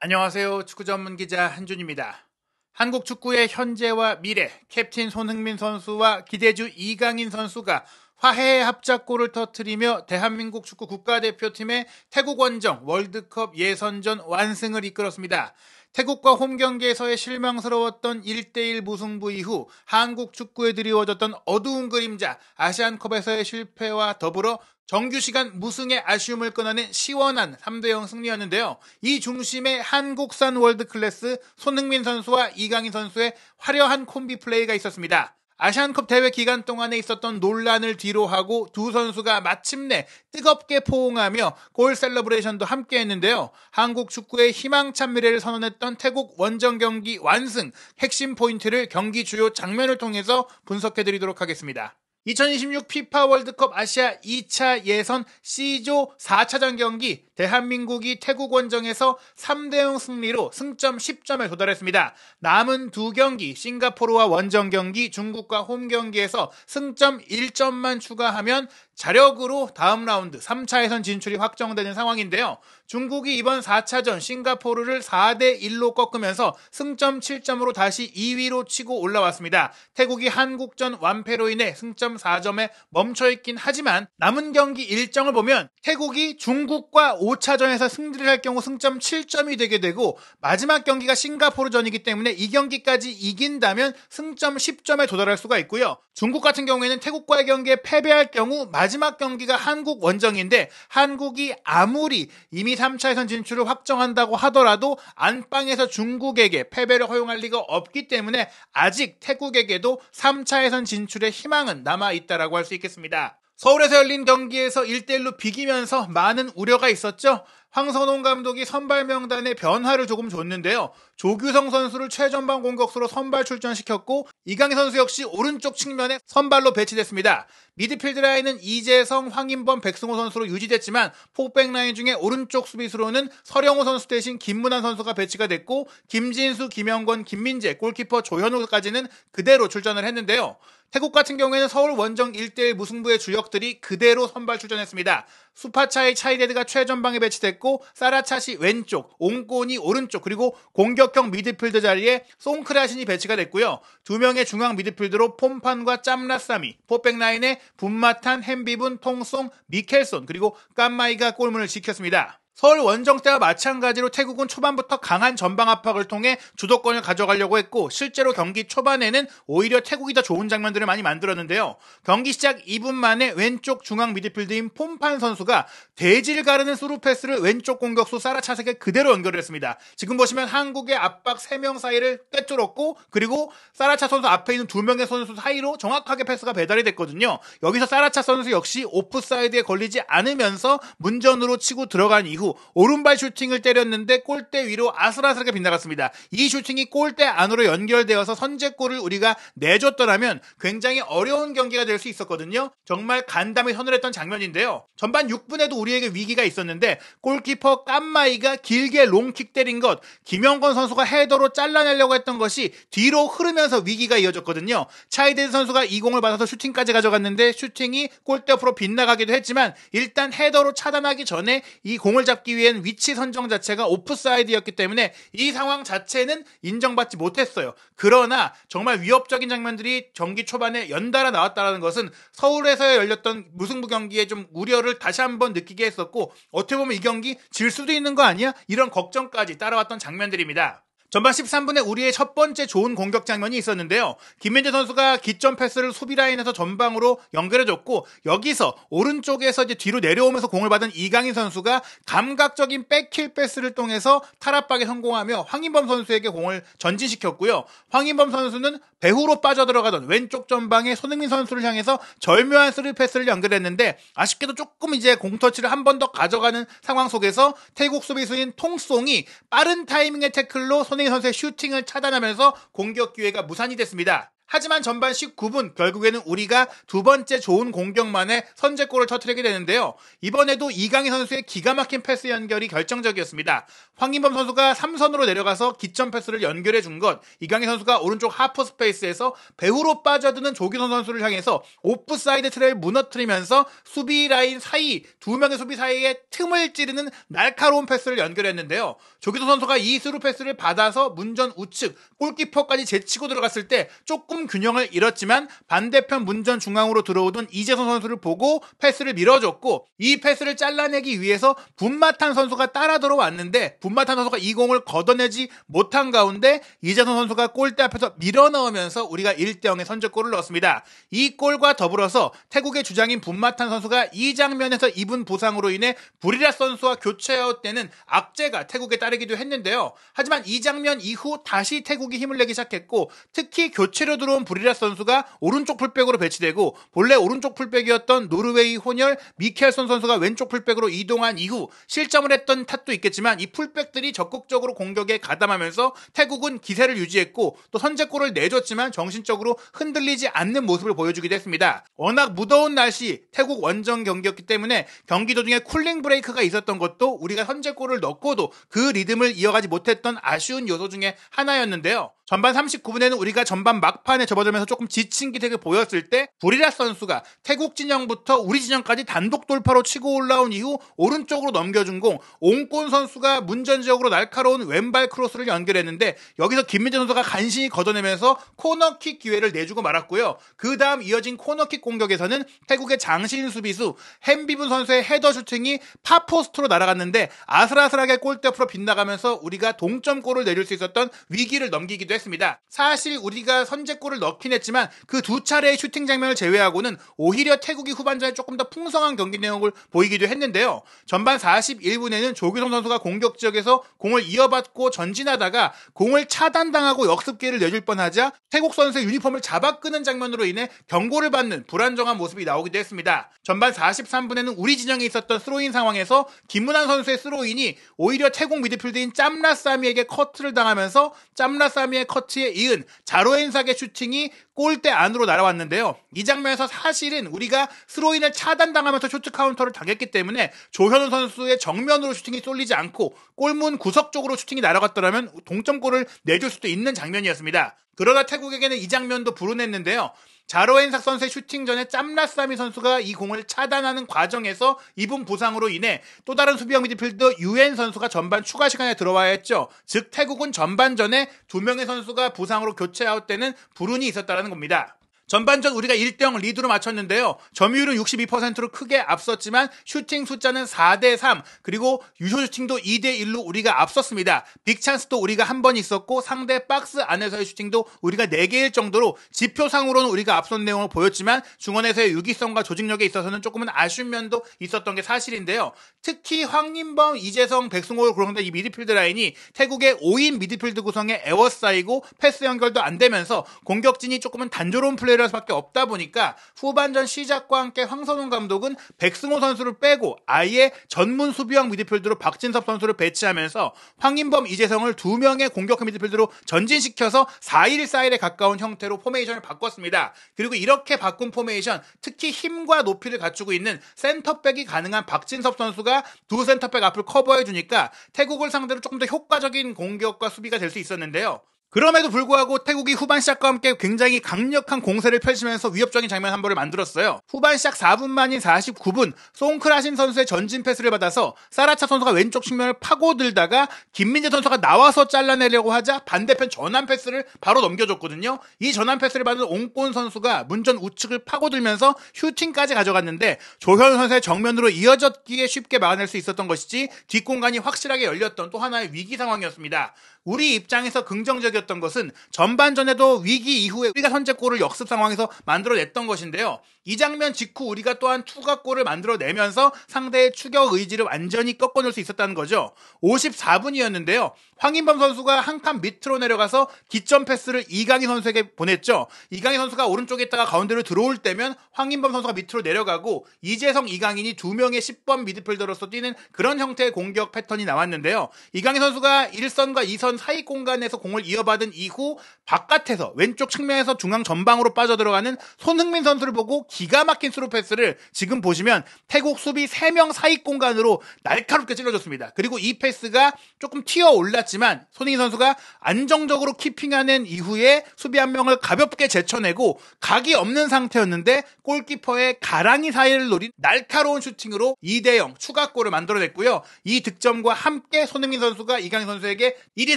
안녕하세요. 축구 전문 기자 한준입니다. 한국 축구의 현재와 미래, 캡틴 손흥민 선수와 기대주 이강인 선수가 화해의 합작골을 터뜨리며 대한민국 축구 국가대표팀의 태국 원정 월드컵 예선전 완승을 이끌었습니다. 태국과 홈 경기에서의 실망스러웠던 1대1 무승부 이후 한국 축구에 드리워졌던 어두운 그림자 아시안컵에서의 실패와 더불어 정규시간 무승의 아쉬움을 끊어낸 시원한 3대0 승리였는데요. 이 중심에 한국산 월드클래스 손흥민 선수와 이강인 선수의 화려한 콤비 플레이가 있었습니다. 아시안컵 대회 기간 동안에 있었던 논란을 뒤로하고 두 선수가 마침내 뜨겁게 포옹하며 골 셀러브레이션도 함께 했는데요. 한국 축구의 희망찬 미래를 선언했던 태국 원정 경기 완승, 핵심 포인트를 경기 주요 장면을 통해서 분석해드리도록 하겠습니다. 2026 피파 월드컵 아시아 2차 예선 C조 4차전 경기 대한민국이 태국 원정에서 3대0 승리로 승점 10점에 도달했습니다. 남은 두 경기 싱가포르와 원정 경기 중국과 홈 경기에서 승점 1점만 추가하면 자력으로 다음 라운드 3차 예선 진출이 확정되는 상황인데요. 중국이 이번 4차전 싱가포르를 4대1로 꺾으면서 승점 7점으로 다시 2위로 치고 올라왔습니다. 태국이 한국전 완패로 인해 승점 4점에 멈춰있긴 하지만 남은 경기 일정을 보면 태국이 중국과 5차전에서 승리를 할 경우 승점 7점이 되게 되고 마지막 경기가 싱가포르전이기 때문에 이 경기까지 이긴다면 승점 10점에 도달할 수가 있고요. 중국 같은 경우에는 태국과의 경기에 패배할 경우 마지막 경기가 한국 원정인데 한국이 아무리 이미 3차 예선 진출을 확정한다고 하더라도 안방에서 중국에게 패배를 허용할 리가 없기 때문에 아직 태국에게도 3차 예선 진출의 희망은 남아있다라고 할 수 있겠습니다. 서울에서 열린 경기에서 1대1로 비기면서 많은 우려가 있었죠. 황선홍 감독이 선발 명단에 변화를 조금 줬는데요. 조규성 선수를 최전방 공격수로 선발 출전시켰고 이강인 선수 역시 오른쪽 측면에 선발로 배치됐습니다. 미드필드 라인은 이재성, 황인범, 백승호 선수로 유지됐지만 폭백 라인 중에 오른쪽 수비수로는 서령호 선수 대신 김문환 선수가 배치가 됐고 김진수, 김영권, 김민재, 골키퍼 조현우까지는 그대로 출전을 했는데요. 태국 같은 경우에는 서울 원정 1대1 무승부의 주역들이 그대로 선발 출전했습니다. 수파차의 차이데드가 최전방에 배치됐고 사라차시 왼쪽, 옹꼬니 오른쪽 그리고 공격형 미드필드 자리에 송크라신이 배치가 됐고요. 두 명의 중앙 미드필드로 폼판과 짬라싸미, 포백 라인에 분마탄, 햄비분, 통송, 미켈손 그리고 깜마이가 골문을 지켰습니다. 서울 원정 때와 마찬가지로 태국은 초반부터 강한 전방 압박을 통해 주도권을 가져가려고 했고 실제로 경기 초반에는 오히려 태국이 더 좋은 장면들을 많이 만들었는데요. 경기 시작 2분 만에 왼쪽 중앙 미드필드인 폼판 선수가 대지를 가르는 스루 패스를 왼쪽 공격수 사라차색에 그대로 연결했습니다. 지금 보시면 한국의 압박 3명 사이를 꿰뚫었고 그리고 사라차 선수 앞에 있는 2명의 선수 사이로 정확하게 패스가 배달이 됐거든요. 여기서 사라차 선수 역시 오프사이드에 걸리지 않으면서 문전으로 치고 들어간 이후 오른발 슈팅을 때렸는데 골대 위로 아슬아슬하게 빗나갔습니다. 이 슈팅이 골대 안으로 연결되어서 선제골을 우리가 내줬더라면 굉장히 어려운 경기가 될 수 있었거든요. 정말 간담이 서늘했던 장면인데요. 전반 6분에도 우리에게 위기가 있었는데 골키퍼 깜마이가 길게 롱킥 때린 것, 김영권 선수가 헤더로 잘라내려고 했던 것이 뒤로 흐르면서 위기가 이어졌거든요. 차이데드 선수가 이 공을 받아서 슈팅까지 가져갔는데 슈팅이 골대 옆으로 빗나가기도 했지만 일단 헤더로 차단하기 전에 이 공을 잡기 위한 위치 선정 자체가 오프사이드였기 때문에 이 상황 자체는 인정받지 못했어요. 그러나 정말 위협적인 장면들이 경기 초반에 연달아 나왔다는 것은 서울에서 열렸던 무승부 경기에 좀 우려를 다시 한번 느끼게 했었고 어떻게 보면 이 경기 질 수도 있는 거 아니야? 이런 걱정까지 따라왔던 장면들입니다. 전반 13분에 우리의 첫 번째 좋은 공격 장면이 있었는데요. 김민재 선수가 기점 패스를 수비 라인에서 전방으로 연결해줬고 여기서 오른쪽에서 이제 뒤로 내려오면서 공을 받은 이강인 선수가 감각적인 백힐 패스를 통해서 탈압박에 성공하며 황인범 선수에게 공을 전진시켰고요. 황인범 선수는 배후로 빠져들어가던 왼쪽 전방에 손흥민 선수를 향해서 절묘한 스루 패스를 연결했는데 아쉽게도 조금 이제 공터치를 한 번 더 가져가는 상황 속에서 태국 수비수인 통송이 빠른 타이밍의 태클로 손흥민 선수의 슈팅을 차단하면서 공격 기회가 무산이 됐습니다. 하지만 전반 19분 결국에는 우리가 두 번째 좋은 공격만에 선제골을 터뜨리게 되는데요. 이번에도 이강인 선수의 기가 막힌 패스 연결이 결정적이었습니다. 황인범 선수가 3선으로 내려가서 기점 패스를 연결해 준 것, 이강인 선수가 오른쪽 하프 스페이스에서 배후로 빠져드는 조규성 선수를 향해서 오프사이드 트랩을 무너뜨리면서 수비 라인 사이, 두 명의 수비 사이에 틈을 찌르는 날카로운 패스를 연결했는데요. 조규성 선수가 이 스루 패스를 받아서 문전 우측 골키퍼까지 제치고 들어갔을 때 조금 균형을 잃었지만 반대편 문전 중앙으로 들어오던 이재성 선수를 보고 패스를 밀어줬고, 이 패스를 잘라내기 위해서 분마탄 선수가 따라 들어왔는데 분마탄 선수가 이 공을 걷어내지 못한 가운데 이재성 선수가 골대 앞에서 밀어넣으면서 우리가 1대0의 선제골을 넣었습니다. 이 골과 더불어서 태국의 주장인 분마탄 선수가 이 장면에서 입은 부상으로 인해 부리랏 선수와 교체되는 악재가 태국에 따르기도 했는데요. 하지만 이 장면 이후 다시 태국이 힘을 내기 시작했고, 특히 교체로 들어온 부리랏 선수가 오른쪽 풀백으로 배치되고 본래 오른쪽 풀백이었던 노르웨이 혼혈 미켈손 선수가 왼쪽 풀백으로 이동한 이후 실점을 했던 탓도 있겠지만 이 풀백들이 적극적으로 공격에 가담하면서 태국은 기세를 유지했고 또 선제골을 내줬지만 정신적으로 흔들리지 않는 모습을 보여주기도 했습니다. 워낙 무더운 날씨 태국 원정 경기였기 때문에 경기 도중에 쿨링 브레이크가 있었던 것도 우리가 선제골을 넣고도 그 리듬을 이어가지 못했던 아쉬운 요소 중에 하나였는데요. 전반 39분에는 우리가 전반 막판에 접어들면서 조금 지친 기색을 보였을 때 부리랏 선수가 태국 진영부터 우리 진영까지 단독 돌파로 치고 올라온 이후 오른쪽으로 넘겨준 공, 옹권 선수가 문전 지역으로 날카로운 왼발 크로스를 연결했는데 여기서 김민재 선수가 간신히 걷어내면서 코너킥 기회를 내주고 말았고요. 그 다음 이어진 코너킥 공격에서는 태국의 장신 수비수 햄비분 선수의 헤더 슈팅이 파포스트로 날아갔는데 아슬아슬하게 골대 앞으로 빗나가면서 우리가 동점골을 내줄 수 있었던 위기를 넘기기도 했습니다. 사실 우리가 선제골을 넣긴 했지만 그 두 차례의 슈팅 장면을 제외하고는 오히려 태국이 후반전에 조금 더 풍성한 경기 내용을 보이기도 했는데요. 전반 41분에는 조규성 선수가 공격 지역에서 공을 이어받고 전진하다가 공을 차단당하고 역습 기회를 내줄 뻔하자 태국 선수의 유니폼을 잡아 끄는 장면으로 인해 경고를 받는 불안정한 모습이 나오기도 했습니다. 전반 43분에는 우리 진영에 있었던 스로인 상황에서 김문환 선수의 스로인이 오히려 태국 미드필드인 짬라사미에게 커트를 당하면서 짬라사미의 커트에 이은 자로엔삭의 슈팅이 골대 안으로 날아왔는데요. 이 장면에서 사실은 우리가 스로인을 차단당하면서 쇼트 카운터를 당했기 때문에 조현우 선수의 정면으로 슈팅이 쏠리지 않고 골문 구석 쪽으로 슈팅이 날아갔더라면 동점골을 내줄 수도 있는 장면이었습니다. 그러나 태국에게는 이 장면도 불운했는데요. 자로엔삭 선수의 슈팅 전에 짬라사미 선수가 이 공을 차단하는 과정에서 입은 부상으로 인해 또 다른 수비형 미드필더 유엔 선수가 전반 추가 시간에 들어와야 했죠. 즉 태국은 전반전에 두 명의 선수가 부상으로 교체 아웃되는 불운이 있었다는 겁니다. 전반전 우리가 1대0 리드로 마쳤는데요. 점유율은 62%로 크게 앞섰지만 슈팅 숫자는 4대3 그리고 유효 슈팅도 2대1로 우리가 앞섰습니다. 빅찬스도 우리가 한 번 있었고 상대 박스 안에서의 슈팅도 우리가 4개일 정도로 지표상으로는 우리가 앞선 내용을 보였지만 중원에서의 유기성과 조직력에 있어서는 조금은 아쉬운 면도 있었던 게 사실인데요. 특히 황인범, 이재성, 백승호로 구성된 이 미드필드 라인이 태국의 5인 미드필드 구성에 에워싸이고 패스 연결도 안 되면서 공격진이 조금은 단조로운 플레이를 할 수밖에 없다 보니까 후반전 시작과 함께 황선홍 감독은 백승호 선수를 빼고 아예 전문 수비형 미드필드로 박진섭 선수를 배치하면서 황인범, 이재성을 두 명의 공격형 미드필드로 전진시켜서 4-1-4-1에 가까운 형태로 포메이션을 바꿨습니다. 그리고 이렇게 바꾼 포메이션, 특히 힘과 높이를 갖추고 있는 센터백이 가능한 박진섭 선수가 두 센터백 앞을 커버해주니까 태국을 상대로 조금 더 효과적인 공격과 수비가 될 수 있었는데요. 그럼에도 불구하고 태국이 후반 시작과 함께 굉장히 강력한 공세를 펼치면서 위협적인 장면 한 번을 만들었어요. 후반 시작 4분 만인 49분 송크라신 선수의 전진 패스를 받아서 사라차 선수가 왼쪽 측면을 파고들다가 김민재 선수가 나와서 잘라내려고 하자 반대편 전환 패스를 바로 넘겨줬거든요. 이 전환 패스를 받은 옹권 선수가 문전 우측을 파고들면서 슈팅까지 가져갔는데 조현우 선수의 정면으로 이어졌기에 쉽게 막아낼 수 있었던 것이지 뒷공간이 확실하게 열렸던 또 하나의 위기 상황이었습니다. 우리 입장에서 긍정적이었던 것은 전반전에도 위기 이후에 우리가 선제골을 역습 상황에서 만들어냈던 것인데요. 이 장면 직후 우리가 또한 추가골을 만들어내면서 상대의 추격 의지를 완전히 꺾어낼 수 있었다는 거죠. 54분이었는데요. 황인범 선수가 한 칸 밑으로 내려가서 기점 패스를 이강인 선수에게 보냈죠. 이강인 선수가 오른쪽에 있다가 가운데로 들어올 때면 황인범 선수가 밑으로 내려가고 이재성, 이강인이 두 명의 10번 미드필더로서 뛰는 그런 형태의 공격 패턴이 나왔는데요. 이강인 선수가 1선과 2선 사이 공간에서 공을 이어받 주고받은 이후 바깥에서 왼쪽 측면에서 중앙 전방으로 빠져들어가는 손흥민 선수를 보고 기가 막힌 스루 패스를 지금 보시면 태국 수비 3명 사이 공간으로 날카롭게 찔러줬습니다. 그리고 이 패스가 조금 튀어 올랐지만 손흥민 선수가 안정적으로 키핑하는 이후에 수비 한 명을 가볍게 제쳐내고 각이 없는 상태였는데 골키퍼의 가랑이 사이를 노린 날카로운 슈팅으로 2대0 추가골을 만들어냈고요. 이 득점과 함께 손흥민 선수가 이강인 선수에게 이리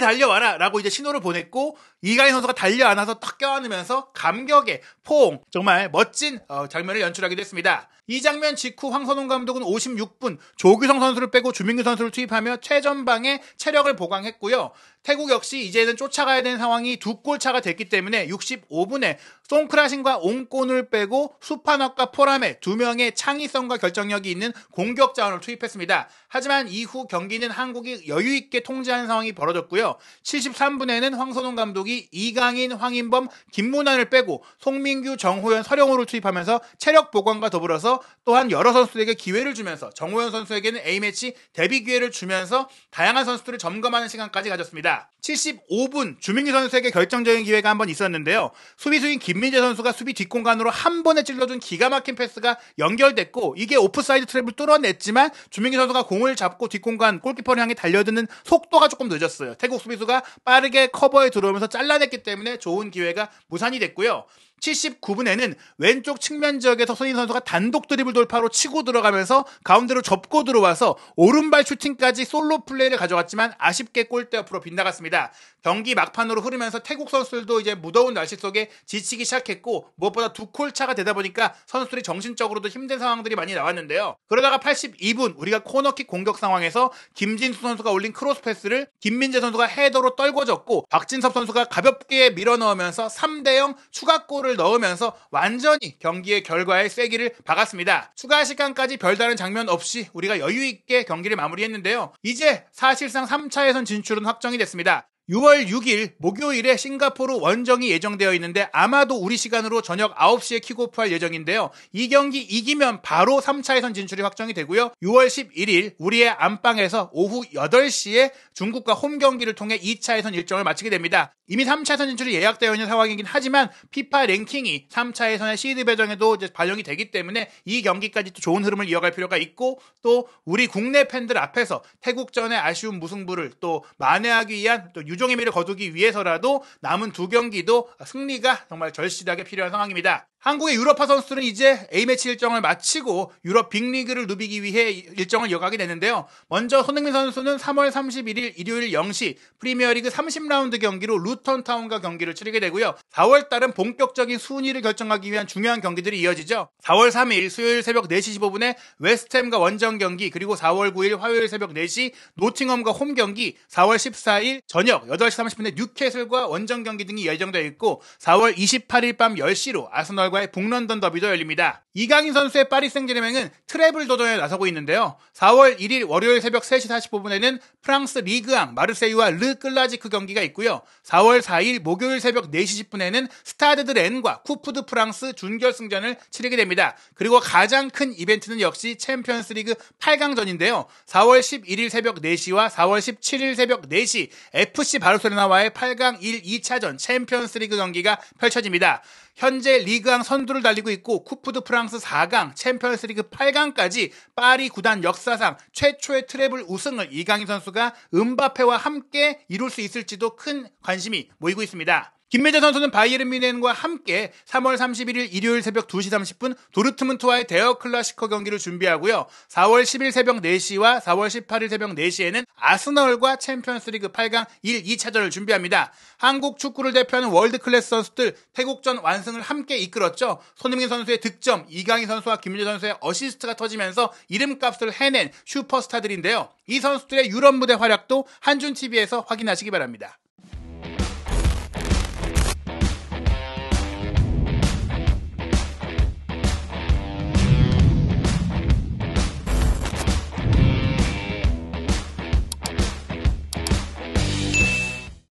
달려와라 라고 이제 신호를 보냈고 이강인 선수가 달려안아서 탁 껴안으면서 감격의 포옹, 정말 멋진 장면을 연출하기도 했습니다. 이 장면 직후 황선홍 감독은 56분 조규성 선수를 빼고 주민규 선수를 투입하며 최전방에 체력을 보강했고요. 태국 역시 이제는 쫓아가야 되는 상황이 2골 차가 됐기 때문에 65분에 송크라신과 옹콘을 빼고 수파넛과 포라메 2명의 창의성과 결정력이 있는 공격 자원을 투입했습니다. 하지만 이후 경기는 한국이 여유있게 통제하는 상황이 벌어졌고요. 73분에는 황선홍 감독이 이강인, 황인범, 김문환을 빼고 송민규, 정호연, 서령호를 투입하면서 체력 보강과 더불어서 또한 여러 선수들에게 기회를 주면서 정호연 선수에게는 A매치 데뷔 기회를 주면서 다양한 선수들을 점검하는 시간까지 가졌습니다. 75분 주민규 선수에게 결정적인 기회가 한 번 있었는데요. 수비수인 김민재 선수가 수비 뒷공간으로 한 번에 찔러준 기가 막힌 패스가 연결됐고 이게 오프사이드 트랩을 뚫어냈지만 주민규 선수가 공을 잡고 뒷공간 골키퍼를 향해 달려드는 속도가 조금 늦었어요. 태국 수비수가 빠르게 커버에 들어오면서 잘라냈기 때문에 좋은 기회가 무산이 됐고요. 79분에는 왼쪽 측면 지역에서 손흥민 선수가 단독 드리블 돌파로 치고 들어가면서 가운데로 접고 들어와서 오른발 슈팅까지 솔로 플레이를 가져갔지만 아쉽게 골대 옆으로 빗나갔습니다. 경기 막판으로 흐르면서 태국 선수들도 이제 무더운 날씨 속에 지치기 시작했고 무엇보다 2골 차가 되다 보니까 선수들이 정신적으로도 힘든 상황들이 많이 나왔는데요. 그러다가 82분 우리가 코너킥 공격 상황에서 김진수 선수가 올린 크로스 패스를 김민재 선수가 헤더로 떨궈졌고 박진섭 선수가 가볍게 밀어넣으면서 3대0 추가골을 넣으면서 완전히 경기의 결과에 쐐기를 박았습니다. 추가 시간까지 별다른 장면 없이 우리가 여유있게 경기를 마무리했는데요. 이제 사실상 3차 예선 진출은 확정이 됐습니다. 6월 6일 목요일에 싱가포르 원정이 예정되어 있는데 아마도 우리 시간으로 저녁 9시에 킥오프할 예정인데요. 이 경기 이기면 바로 3차 예선 진출이 확정이 되고요. 6월 11일 우리의 안방에서 오후 8시에 중국과 홈 경기를 통해 2차 예선 일정을 마치게 됩니다. 이미 3차 예선 진출이 예약되어 있는 상황이긴 하지만 피파 랭킹이 3차 예선의 시드 배정에도 이제 반영이 되기 때문에 이 경기까지 또 좋은 흐름을 이어갈 필요가 있고 또 우리 국내 팬들 앞에서 태국전의 아쉬운 무승부를 또 만회하기 위한 또 유종의 미를 거두기 위해서라도 남은 2경기도 승리가 정말 절실하게 필요한 상황입니다. 한국의 유럽파 선수들은 이제 A매치 일정을 마치고 유럽 빅리그를 누비기 위해 일정을 이어가게 되는데요. 먼저 손흥민 선수는 3월 31일 일요일 0시 프리미어리그 30라운드 경기로 루턴타운과 경기를 치르게 되고요. 4월 달은 본격적인 순위를 결정하기 위한 중요한 경기들이 이어지죠. 4월 3일 수요일 새벽 4시 15분에 웨스트햄과 원정 경기, 그리고 4월 9일 화요일 새벽 4시 노팅엄과 홈 경기, 4월 14일 저녁 8시 30분에 뉴캐슬과 원정 경기 등이 예정되어 있고 4월 28일 밤 10시로 아스널과의 북런던 더비도 열립니다. 이강인 선수의 파리 생제르맹은 트래블 도전에 나서고 있는데요. 4월 1일 월요일 새벽 3시 45분에는 프랑스 리그앙 마르세유와 르 클라지크 경기가 있고요. 4월 4일 목요일 새벽 4시 10분에는 스타드 드 렌과 쿠프 드 프랑스 준결승전을 치르게 됩니다. 그리고 가장 큰 이벤트는 역시 챔피언스리그 8강전인데요. 4월 11일 새벽 4시와 4월 17일 새벽 4시 FC 바르셀로나와의 8강 1, 2차전 챔피언스리그 경기가 펼쳐집니다. 현재 리그앙 선두를 달리고 있고 쿠프 드 프랑스 4강, 챔피언스리그 8강까지 파리 구단 역사상 최초의 트래블 우승을 이강인 선수가 음바페와 함께 이룰 수 있을지도 큰 관심이 모이고 있습니다. 김민재 선수는 바이에른 뮌헨과 함께 3월 31일 일요일 새벽 2시 30분 도르트문트와의 대여 클래시커 경기를 준비하고요. 4월 10일 새벽 4시와 4월 18일 새벽 4시에는 아스널과 챔피언스리그 8강 1, 2차전을 준비합니다. 한국 축구를 대표하는 월드클래스 선수들 태국전 완승을 함께 이끌었죠. 손흥민 선수의 득점, 이강인 선수와 김민재 선수의 어시스트가 터지면서 이름값을 해낸 슈퍼스타들인데요. 이 선수들의 유럽 무대 활약도 한준TV에서 확인하시기 바랍니다.